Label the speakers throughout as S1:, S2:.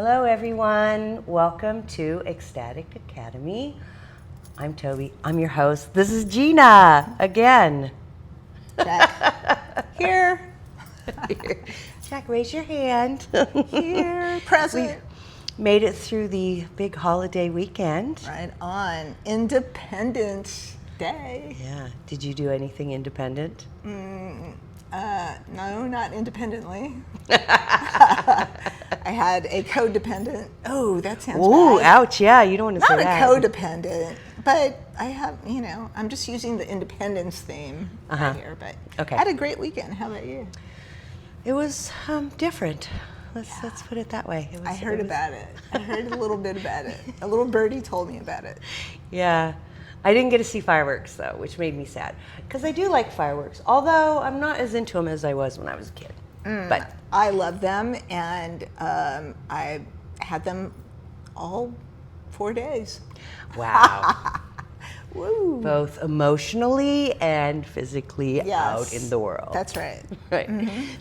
S1: Hello everyone, welcome to Ecstatic Academy. I'm Toby, I'm your host. This is Gina, again.
S2: Jack. Here.
S1: Jack, raise your hand.
S2: Here, present.
S1: We made it through the big holiday weekend.
S2: Right on. Independence Day.
S1: Yeah, did you do anything independent?
S2: No, not independently. I had a codependent. Oh, that sounds
S1: Ooh,
S2: bad.
S1: ouch, yeah, you don't want to say that.
S2: Not a codependent, but I have, I'm just using the independence theme right here. But
S1: Okay.
S2: I had a great weekend. How about you?
S1: It was different. Let's put it that way.
S2: I heard about it. I heard a little bit about it. A little birdie told me about it.
S1: Yeah. I didn't get to see fireworks though, which made me sad. Because I do like fireworks, although I'm not as into them as I was when I was a kid. But
S2: I love them, and I had them all 4 days.
S1: wow.
S2: Woo!
S1: Both emotionally and physically
S2: Yes.
S1: out in the world.
S2: That's right.
S1: Right.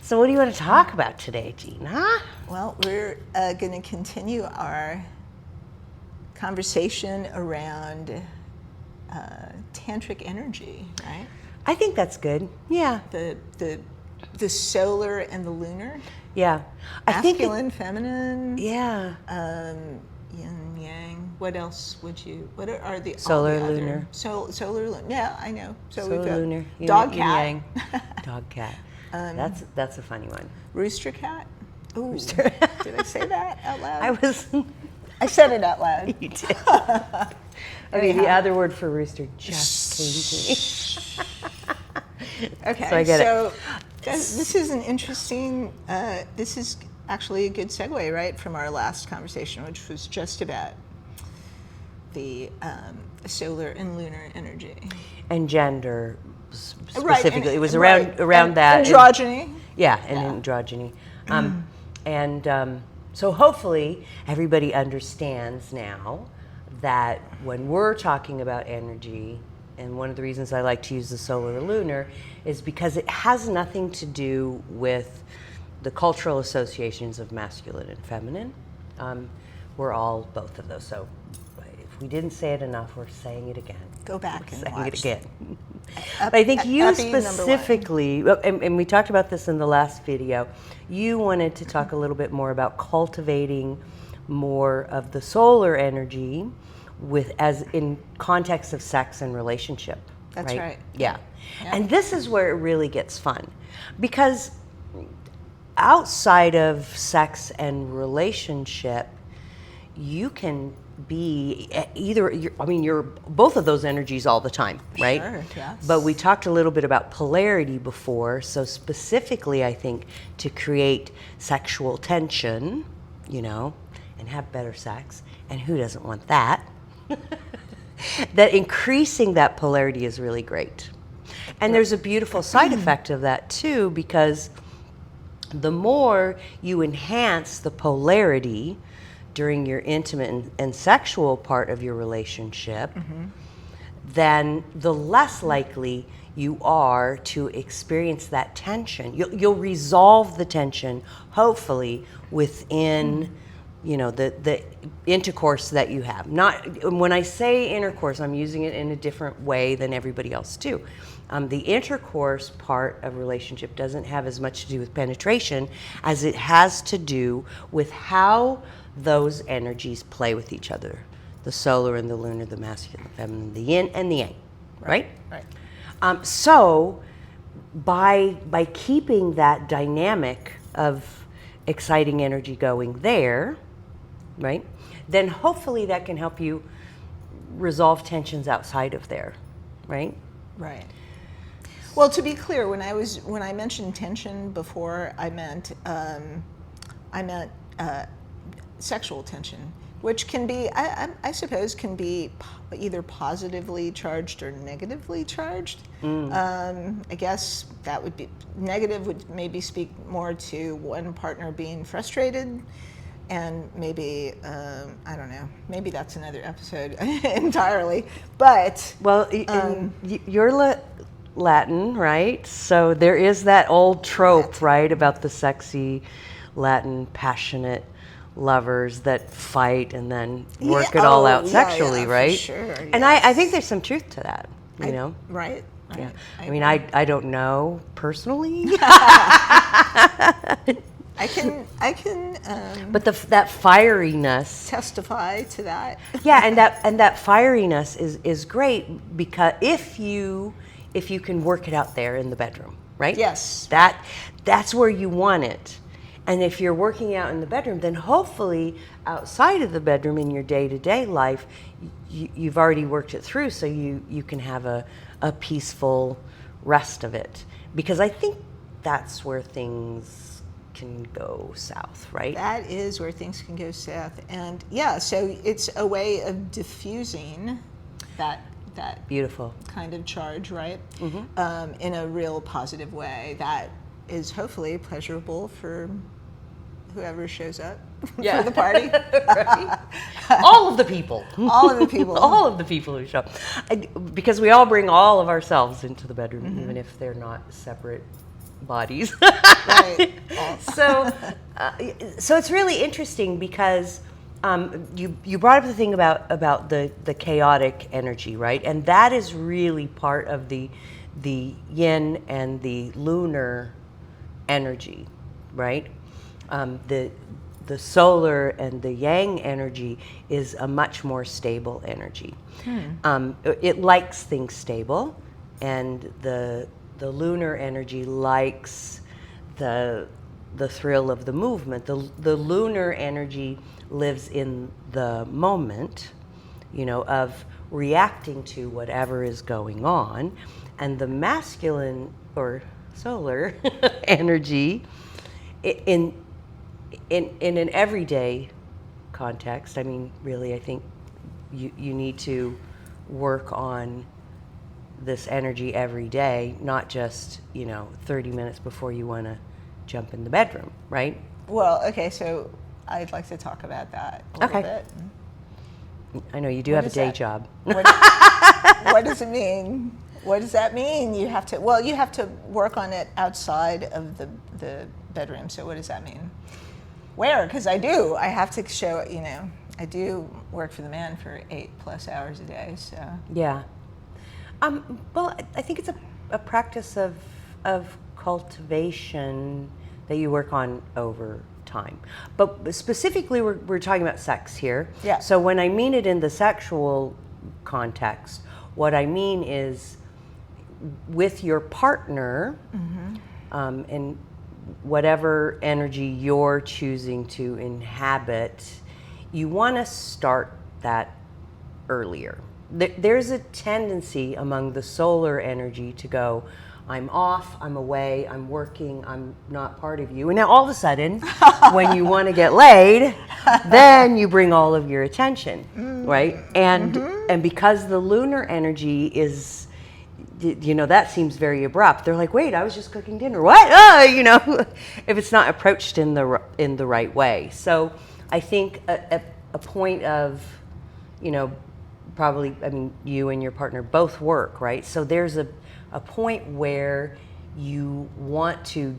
S1: So what do you want to talk about today, Gina?
S2: Well, we're going to continue our conversation around tantric energy, right?
S1: I think that's good. Yeah.
S2: The solar and the lunar,
S1: Yeah. I think
S2: masculine, feminine,
S1: yeah.
S2: yin, yang. What else would you? What are the
S1: Solar,
S2: all the other-
S1: lunar.
S2: Solar, lunar. Yeah, I know. So
S1: Solar,
S2: we've got
S1: lunar,
S2: dog,
S1: yin,
S2: cat,
S1: yang. Dog, cat. That's a funny one.
S2: rooster, cat. Ooh, did I say that out loud? I said it out loud.
S1: You did. Okay, the other word for rooster just came to me.
S2: Okay,
S1: So I get it.
S2: This is an interesting, this is actually a good segue, right, from our last conversation, which was just about the solar and lunar energy.
S1: And gender specifically.
S2: Right, and-
S1: it was
S2: right,
S1: around
S2: and
S1: that.
S2: androgyny.
S1: And androgyny. So hopefully everybody understands now that when we're talking about energy, and one of the reasons I like to use the solar or lunar is because it has nothing to do with the cultural associations of masculine and feminine. We're all both of those. So if we didn't say it enough, we're saying it again.
S2: Go back and
S1: Saying
S2: watch.
S1: it again. But I think you
S2: Epi number
S1: specifically, and we talked about this in the last video, you wanted to talk a little bit more about cultivating more of the solar energy as in context of sex and relationship.
S2: That's right.
S1: Yeah.
S2: Yeah.
S1: And this is where it really gets fun, because outside of sex and relationship, you can be you're both of those energies all the time, right?
S2: Sure, yes.
S1: But we talked a little bit about polarity before, so specifically I think to create sexual tension, and have better sex, and who doesn't want that? That increasing that polarity is really great. And there's a beautiful side effect of that too, because the more you enhance the polarity during your intimate and sexual part of your relationship, then the less likely you are to experience that tension. You'll resolve the tension, hopefully, within the intercourse that you have. Not when I say intercourse, I'm using it in a different way than everybody else too. The intercourse part of relationship doesn't have as much to do with penetration as it has to do with how those energies play with each other. The solar and the lunar, the masculine, the feminine, the yin and the yang, right?
S2: Right.
S1: So by keeping that dynamic of exciting energy going there, right, then hopefully that can help you resolve tensions outside of there, right?
S2: Right. Well, to be clear, when I mentioned tension before, I meant sexual tension, which can be, I suppose, can be either positively charged or negatively charged. I guess that would be negative. Would maybe speak more to one partner being frustrated, and maybe I don't know. Maybe that's another episode entirely. But
S1: well, you're Latin, right? So there is that old trope, right, about the sexy, Latin, passionate lovers that fight and then work
S2: Yeah,
S1: it all
S2: oh,
S1: out
S2: yeah,
S1: sexually,
S2: yeah, for
S1: right?
S2: sure,
S1: And I
S2: yes.
S1: think there's some truth to that, you know?
S2: Right.
S1: Yeah. I
S2: I
S1: mean,
S2: agree.
S1: I don't know personally,
S2: I can
S1: but that fieriness,
S2: testify to that.
S1: yeah, and that fieriness is great because if you can work it out there in the bedroom, right?
S2: Yes.
S1: That's where you want it. And if you're working out in the bedroom, then hopefully outside of the bedroom in your day-to-day life, you've already worked it through, so you can have a peaceful rest of it. Because I think that's where things can go south, right?
S2: That is where things can go south. And yeah, so it's a way of diffusing that
S1: Beautiful.
S2: kind of charge, right? In a real positive way that is hopefully pleasurable for whoever shows up for the party.
S1: Right? All of the people.
S2: All of the people.
S1: All of the people who show up. Because we all bring all of ourselves into the bedroom, even if they're not separate bodies.
S2: Right.
S1: So it's really interesting because you brought up the thing about the chaotic energy, right? And that is really part of the yin and the lunar energy, right? The solar and the yang energy is a much more stable energy. It likes things stable, and the lunar energy likes the thrill of the movement. The lunar energy lives in the moment, you know, of reacting to whatever is going on, and the masculine or solar energy in an everyday context. I mean, really, I think you need to work on this energy every day, not just, 30 minutes before you want to jump in the bedroom, right?
S2: Well, okay, so I'd like to talk about that a little bit.
S1: I know you do
S2: What
S1: have a
S2: is
S1: day
S2: that?
S1: job.
S2: What does it mean? What does that mean? You have to work on it outside of the bedroom. So what does that mean? Where? Because I have to show, I do work for the man for 8+ hours a day, so.
S1: Yeah. Well, I think it's a practice of cultivation that you work on over time. But specifically, we're talking about sex here.
S2: Yeah.
S1: So when I mean it in the sexual context, what I mean is with your partner, and whatever energy you're choosing to inhabit, you want to start that earlier. There's a tendency among the solar energy to go, I'm off, I'm away, I'm working, I'm not part of you. And now all of a sudden, when you want to get laid, then you bring all of your attention, right? And because the lunar energy is, that seems very abrupt. They're like, wait, I was just cooking dinner. What? If it's not approached in the right way. So I think a point of, probably, you and your partner both work, right? So there's a point where you want to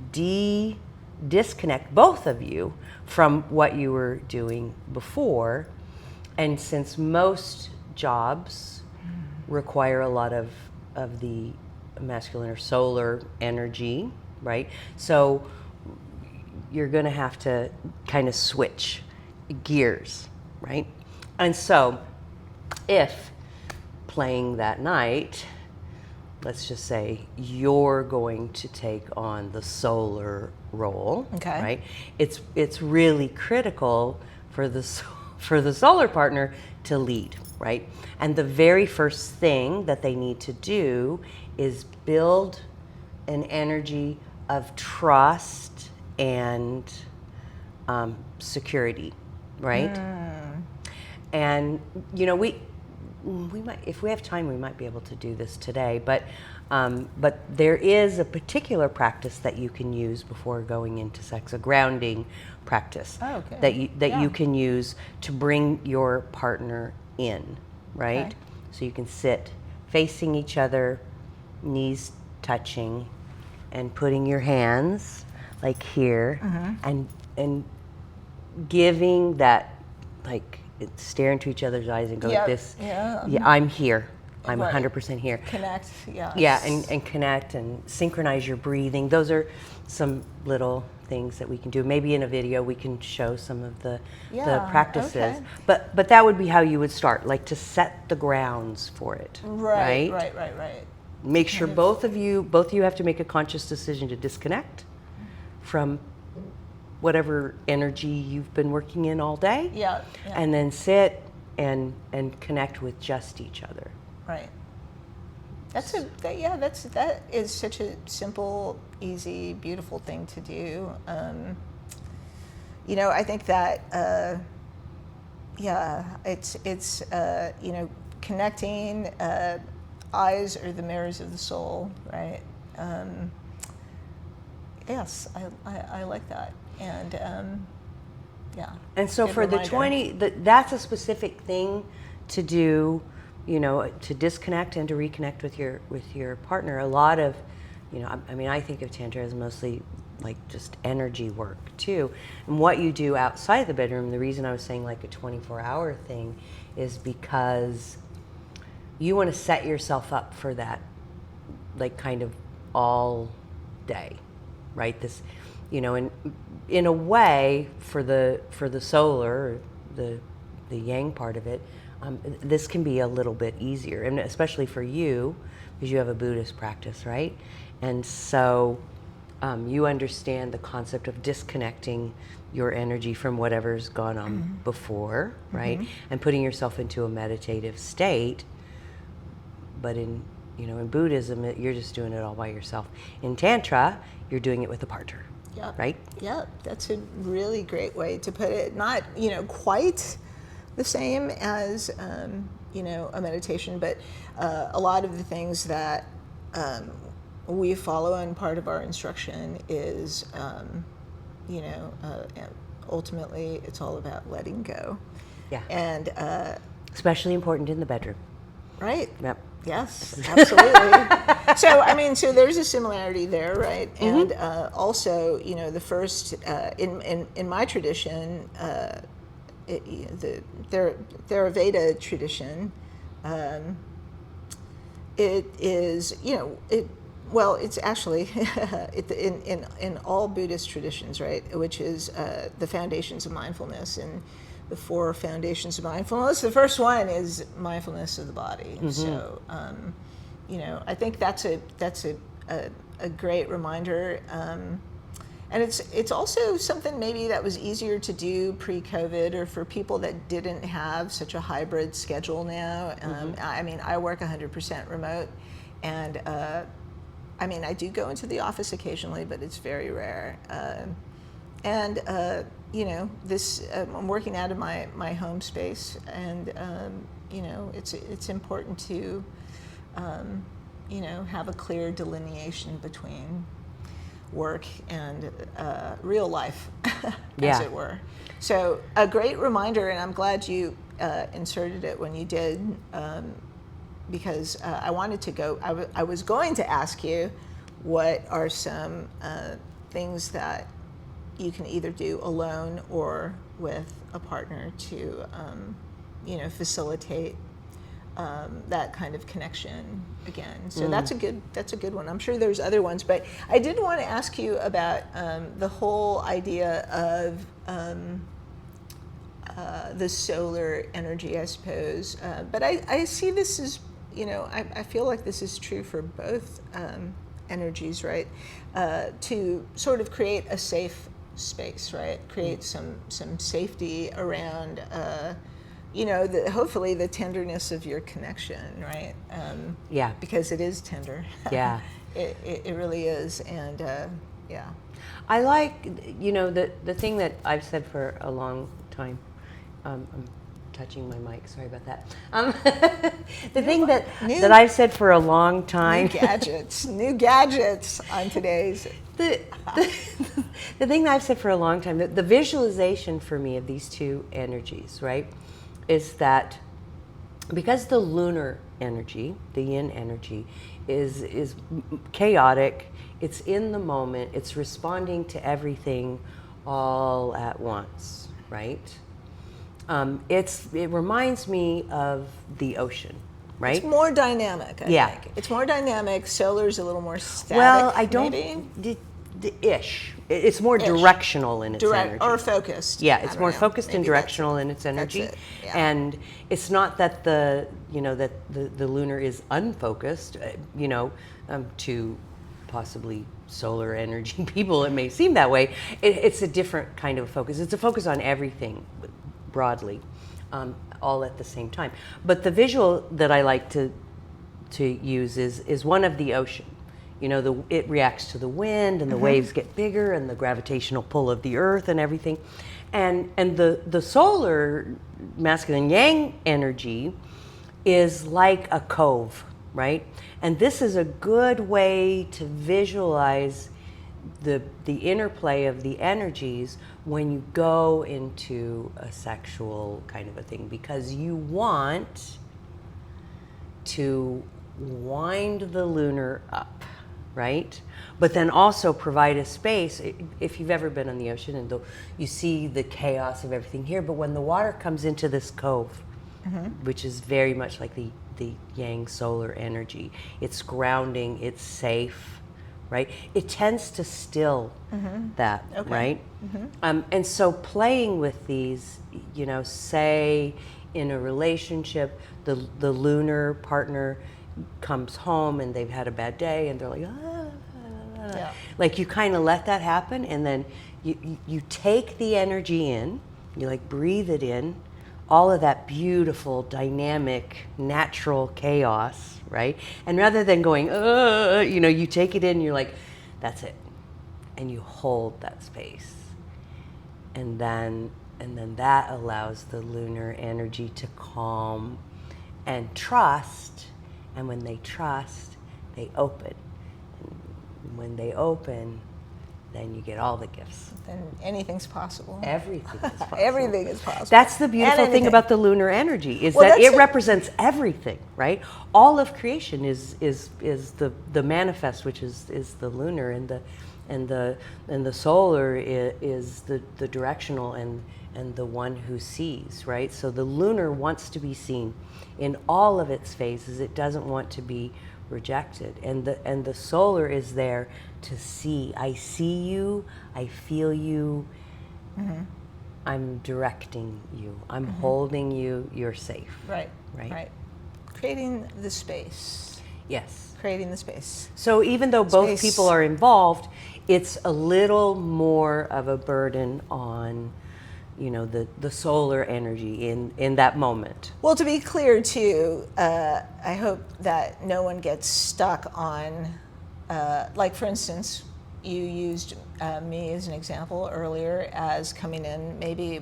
S1: disconnect both of you from what you were doing before. And since most jobs require a lot of the masculine or solar energy, right? So you're going to have to kind of switch gears, right? And so if playing that night, let's just say you're going to take on the solar role,
S2: Okay.
S1: right? It's really critical for the solar partner to lead, right? And the very first thing that they need to do is build an energy of trust and security, right? And we might, if we have time, we might be able to do this today. But there is a particular practice that you can use before going into sex, a grounding practice that you can use to bring your partner in, right?
S2: Okay.
S1: So you can sit facing each other, knees touching, and putting your hands like here, and giving that, like, stare into each other's eyes and go,
S2: Yep.
S1: this,
S2: Yeah.
S1: I'm here. I'm
S2: Right.
S1: 100% here.
S2: Connect. Yeah.
S1: Yeah, and connect and synchronize your breathing. Those are some little things that we can do. Maybe in a video we can show some of the practices.
S2: Okay.
S1: But that would be how you would start, like to set the grounds for it.
S2: Right.
S1: Make sure both of you have to make a conscious decision to disconnect from whatever energy you've been working in all day.
S2: Yeah.
S1: And then sit and connect with just each other.
S2: Right. That is such a simple, easy, beautiful thing to do. I think that it's connecting. Eyes are the mirrors of the soul, right? Yes, I like that, and yeah.
S1: And so
S2: Good
S1: for
S2: reminder.
S1: that's a specific thing to do, to disconnect and to reconnect with your partner. A lot of, I think of Tantra as mostly like just energy work too. And what you do outside of the bedroom, the reason I was saying like a 24-hour thing is because you want to set yourself up for that, like kind of all day, right? This, in a way, for the solar, the yang part of it, this can be a little bit easier, and especially for you, because you have a Buddhist practice, right? And so you understand the concept of disconnecting your energy from whatever's gone on before, right? And putting yourself into a meditative state. But in Buddhism, you're just doing it all by yourself. In Tantra, you're doing it with a partner, right?
S2: Yeah, that's a really great way to put it. Not, quite the same as, a meditation, but a lot of the things that we follow, and part of our instruction is, ultimately it's all about letting go.
S1: Yeah.
S2: And
S1: Especially important in the bedroom.
S2: right.
S1: Yep.
S2: Yes, absolutely. So there's a similarity there, right? And also, the first in my tradition, the Theravada tradition, it is it's actually in all Buddhist traditions, right? Which is the foundations of mindfulness. And the 4 foundations of mindfulness. The first one is mindfulness of the body. So, I think that's a great reminder, and it's also something maybe that was easier to do pre-COVID, or for people that didn't have such a hybrid schedule now. I work 100% remote, and I do go into the office occasionally, but it's very rare. I'm working out of my home space, and it's important to have a clear delineation between work and real life, as it were. So a great reminder, and I'm glad you inserted it when you did, because I wanted to go. I was going to ask you, what are some things that you can either do alone or with a partner to, facilitate that kind of connection again. So that's a good one. I'm sure there's other ones, but I did want to ask you about the whole idea of the solar energy, I suppose. But I see this as, I feel like this is true for both energies, right? To sort of create a safe space, right? Create some safety around, hopefully the tenderness of your connection, right? Because it is tender.
S1: Yeah.
S2: It really is, and yeah.
S1: I like, the thing that I've said for a long time. I'm touching my mic. Sorry about that. The thing that I've said for a long time.
S2: New gadgets on today's.
S1: The thing that I've said for a long time, the visualization for me of these two energies, right, is that because the lunar energy, the yin energy, is chaotic, it's in the moment, it's responding to everything all at once, right? It reminds me of the ocean, right?
S2: It's more dynamic, I
S1: Yeah.
S2: think. It's more dynamic. Solar's a little more static.
S1: Well, I don't.
S2: Maybe?
S1: Ish. It's more
S2: Ish.
S1: directional in its energy.
S2: Or focused.
S1: Yeah,
S2: I
S1: it's
S2: don't
S1: more
S2: know.
S1: focused and
S2: Maybe
S1: directional in its energy.
S2: it, yeah.
S1: And it's not that the lunar is unfocused, to possibly solar energy people, it may seem that way. It's a different kind of focus. It's a focus on everything broadly, all at the same time. But the visual that I like to use is one of the ocean. It reacts to the wind, and the waves get bigger, and the gravitational pull of the earth and everything. And the solar masculine yang energy is like a cove, right? And this is a good way to visualize the interplay of the energies when you go into a sexual kind of a thing, because you want to wind the lunar up, right? But then also provide a space. If you've ever been on the ocean, and you see the chaos of everything here, but when the water comes into this cove, which is very much like the yang solar energy, it's grounding, it's safe, right? It tends to still that, right? And so playing with these, say in a relationship, the lunar partner comes home and they've had a bad day and they're like, like you kind of let that happen, and then you take the energy in, you like breathe it in, all of that beautiful, dynamic, natural chaos, right? And rather than going, you take it in, you're like, that's it. And you hold that space. And then that allows the lunar energy to calm and trust. And when they trust, they open. And when they open, then you get all the gifts.
S2: Then anything's possible.
S1: Everything is possible.
S2: Everything is possible.
S1: That's the beautiful thing about the lunar energy, is that it represents everything, right? All of creation is the manifest, which is the lunar, and the solar is the directional and the one who sees, right? So the lunar wants to be seen in all of its phases. It doesn't want to be rejected, and the solar is there to see. I see you, I feel you, I'm directing you, I'm holding you, you're safe.
S2: Right.
S1: Right.
S2: Creating the space.
S1: Yes.
S2: Creating the space.
S1: So even though both people are involved, it's a little more of a burden on the solar energy in that moment.
S2: Well, to be clear too, I hope that no one gets stuck on, like for instance, you used me as an example earlier as coming in maybe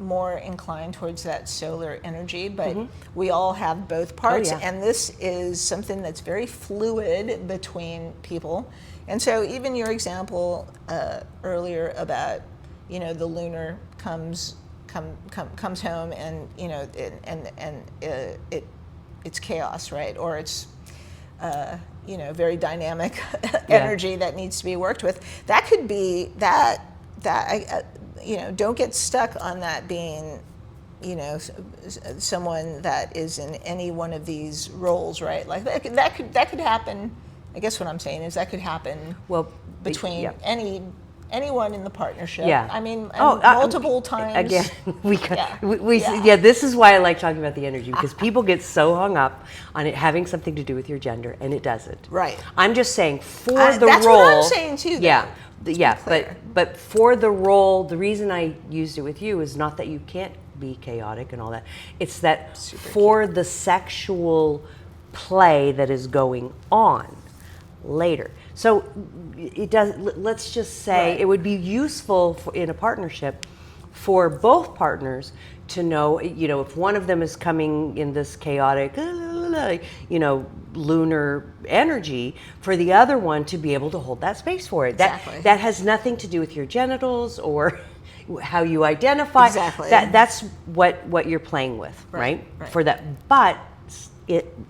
S2: more inclined towards that solar energy, but we all have both parts, and this is something that's very fluid between people. And so even your example earlier about the lunar comes home, and it's chaos, right? Or it's very dynamic energy that needs to be worked with. That could be that don't get stuck on that being someone that is in any one of these roles, right? Like that could happen. I guess what I'm saying is that could happen between anyone in the partnership.
S1: Yeah.
S2: I mean, multiple times.
S1: Again, this is why I like talking about the energy, because people get so hung up on it having something to do with your gender, and it doesn't.
S2: Right.
S1: I'm just saying the
S2: that's
S1: role.
S2: What I'm saying too.
S1: But for the role, the reason I used it with you is not that you can't be chaotic and all that. It's that for the sexual play that is going on later. So it does. Let's just say it would be useful in a partnership for both partners to know, if one of them is coming in this chaotic, lunar energy, for the other one to be able to hold that space for it. That has nothing to do with your genitals or how you identify.
S2: Exactly.
S1: That's what you're playing with, right? For that. But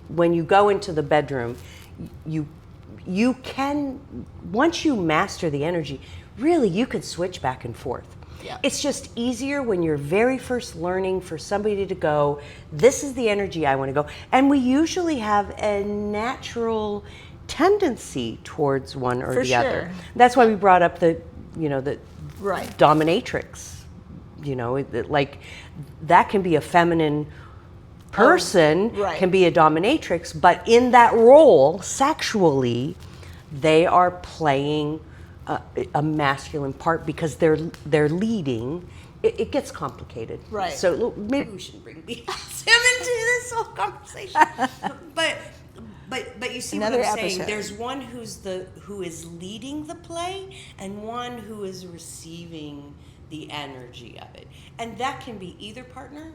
S1: when you go into the bedroom, you can, once you master the energy, really you can switch back and forth.
S2: Yeah.
S1: It's just easier when you're very first learning for somebody to go, this is the energy I want to go. And we usually have a natural tendency towards one or
S2: For
S1: the other.
S2: sure.
S1: That's why we brought up the
S2: Right.
S1: dominatrix. Like that can be a feminine person,
S2: right.
S1: can be a dominatrix, but in that role, sexually, they are playing a masculine part because they're leading. It gets complicated.
S2: Right.
S1: So maybe we shouldn't bring BSM into this whole conversation. But you see
S2: Another
S1: what I'm saying?
S2: episode.
S1: There's one who is leading the play and one who is receiving the energy of it. And that can be either partner.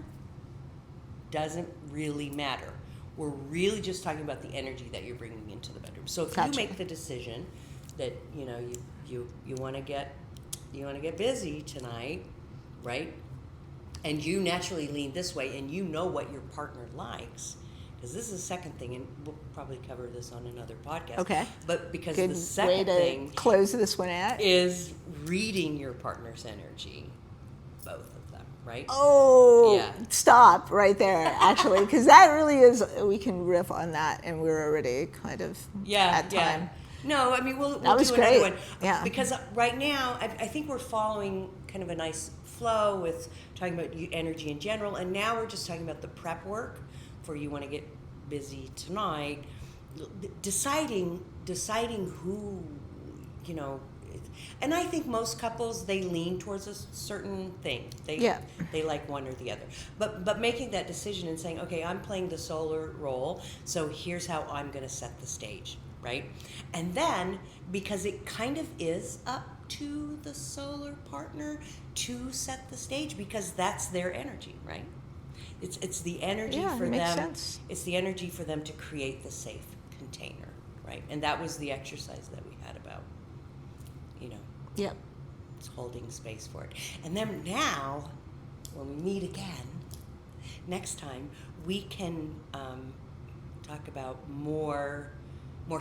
S1: Doesn't really matter. We're really just talking about the energy that you're bringing into the bedroom. So if
S2: Gotcha.
S1: you make the decision that you want to get busy tonight, right? And you naturally lean this way, and you know what your partner likes, because this is the second thing, and we'll probably cover this on another podcast.
S2: Okay.
S1: But because
S2: Good
S1: the
S2: way
S1: second
S2: to
S1: thing
S2: close this one out.
S1: is reading your partner's energy, both of them, right?
S2: Oh,
S1: Yeah.
S2: Stop right there, actually, because that really is, we can riff on that, and we're already kind of at time.
S1: No, I mean, we'll
S2: was
S1: do
S2: great.
S1: another one.
S2: Yeah.
S1: Because right now, I think we're following kind of a nice flow with talking about energy in general, and now we're just talking about the prep work for you want to get busy tonight, deciding who, and I think most couples, they lean towards a certain thing. They like one or the other. But making that decision and saying, okay, I'm playing the solar role, so here's how I'm going to set the stage, right? And then, because it kind of is up to the solar partner to set the stage, because that's their energy, right? It's the energy for
S2: makes
S1: them.
S2: sense.
S1: It's the energy for them to create the safe container, right? And that was the exercise that we had about,
S2: Yep.
S1: it's holding space for it. And then now, when we meet again, next time, we can talk about more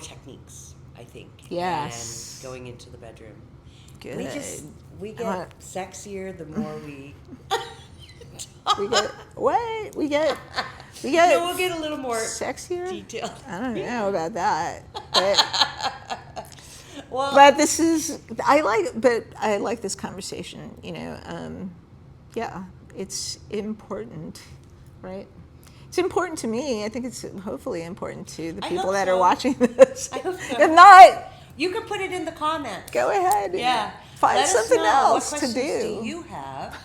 S1: techniques, I think.
S2: Yes.
S1: And going into the bedroom.
S2: Good.
S1: We get sexier the more we
S2: We get
S1: we'll get a little more
S2: sexier.
S1: detailed.
S2: I don't know about that, but
S1: Well,
S2: I like this conversation. Yeah, it's important, right? It's important to me. I think it's hopefully important to the people that are watching this.
S1: I hope so.
S2: If not,
S1: you can put it in the comments.
S2: go ahead.
S1: Yeah.
S2: Find
S1: Let us
S2: something
S1: know
S2: else
S1: what
S2: to
S1: questions
S2: do.
S1: you have?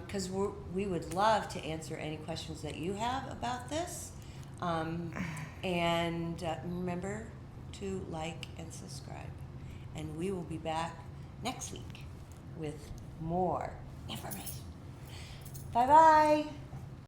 S1: Because we would love to answer any questions that you have about this. And remember to like and subscribe. And we will be back next week with more information. Bye-bye.